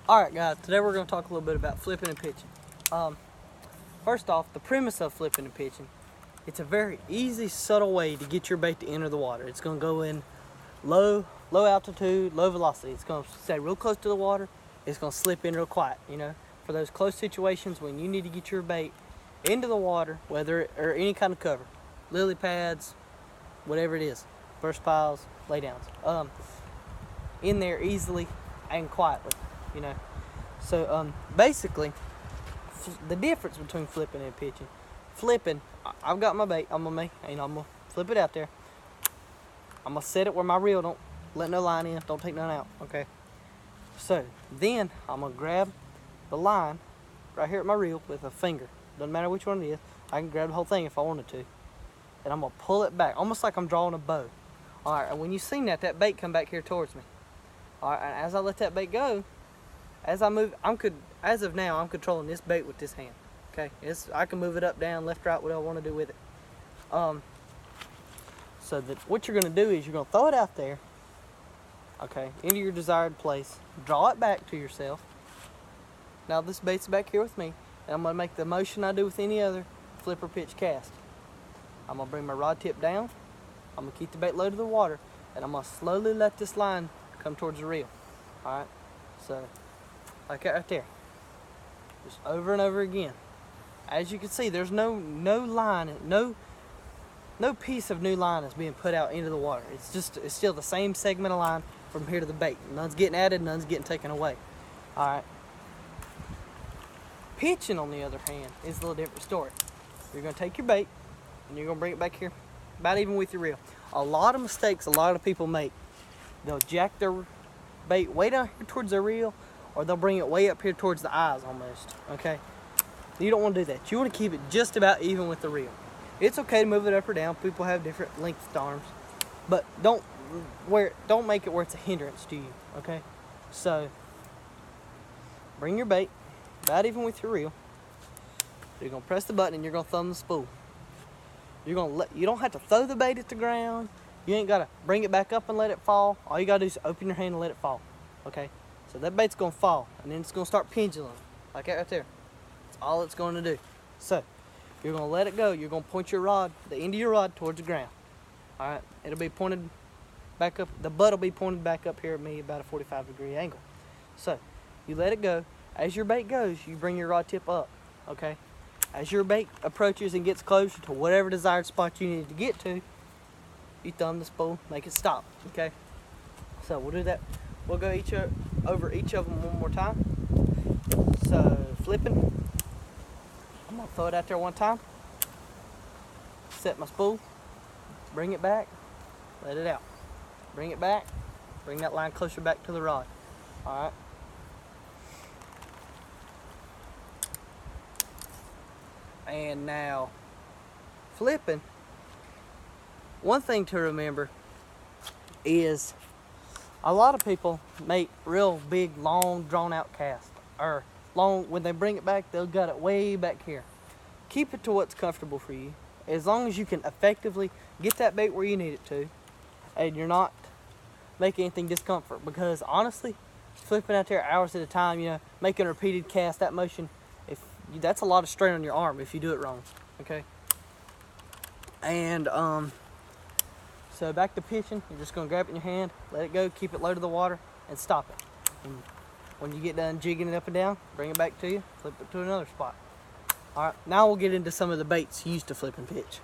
Alright guys, today we're going to talk a little bit about flipping and pitching. First off, the premise of flipping and pitching, it's a very easy, subtle way to get your bait to enter the water. It's going to go in low altitude, low velocity. It's going to stay real close to the water. It's going to slip in real quiet, you know, for those close situations when you need to get your bait into the water, whether or any kind of cover, lily pads, whatever it is, burst piles, laydowns, in there easily and quietly, you know. So basically, the difference between flipping and pitching. Flipping, I've got my bait. I'm gonna flip it out there. I'm gonna set it where my reel don't let no line in, don't take none out. Okay. So then I'm gonna grab the line right here at my reel with a finger. Doesn't matter which one it is. I can grab the whole thing if I wanted to, and I'm gonna pull it back, almost like I'm drawing a bow. All right. And when you seen that bait come back here towards me. All right. And as I let that bait go, as I move, as of now, I'm controlling this bait with this hand. Okay, I can move it up, down, left, right, whatever I want to do with it. So that what you're going to do is you're going to throw it out there, okay, into your desired place. Draw it back to yourself. Now this bait's back here with me, and I'm going to make the motion I do with any other flip or pitch cast. I'm going to bring my rod tip down. I'm going to keep the bait low to the water, and I'm going to slowly let this line come towards the reel. All right, so like that right there. Just over and over again. As you can see, there's no line, no piece of new line is being put out into the water. It's still the same segment of line from here to the bait. None's getting added, none's getting taken away. All right. Pitching, on the other hand, is a little different story. You're going to take your bait and you're going to bring it back here, about even with your reel. A lot of mistakes a lot of people make. They'll jack their bait way down here towards their reel, or they'll bring it way up here towards the eyes almost. Okay. You don't want to do that. You want to keep it just about even with the reel. It's okay to move it up or down. People have different lengths arms, but don't make it where it's a hindrance to you. Okay, so bring your bait about even with your reel. You're gonna press the button and you're gonna thumb the spool. You don't have to throw the bait at the ground. You ain't gotta bring it back up and let it fall. All you gotta do is open your hand and let it fall. Okay, so that bait's gonna fall and then it's gonna start pendulum like that right there. All it's going to do. So you're going to let it go. You're going to point your rod, the end of your rod, towards the ground. All right, it'll be pointed back up. The butt will be pointed back up here at me about a 45-degree angle. So you let it go. As your bait goes, you bring your rod tip up. Okay, as your bait approaches and gets closer to whatever desired spot you need to get to, you thumb the spool, make it stop. Okay, so we'll do that. We'll go over each of them one more time. So flipping. I'm gonna throw it out there one time, set my spool, bring it back, let it out. Bring it back, bring that line closer back to the rod. All right. And now, flipping, one thing to remember is a lot of people make real big, long, drawn out casts, or when they bring it back, they'll gut it way back here. Keep it to what's comfortable for you. As long as you can effectively get that bait where you need it to, and you're not making anything discomfort. Because honestly, flipping out there hours at a time, you know, making a repeated cast, that motion, that's a lot of strain on your arm if you do it wrong. Okay. And so back to pitching, you're just gonna grab it in your hand, let it go, keep it low to the water, and stop it. And when you get done jigging it up and down, bring it back to you, flip it to another spot. All right, now we'll get into some of the baits used to flip and pitch.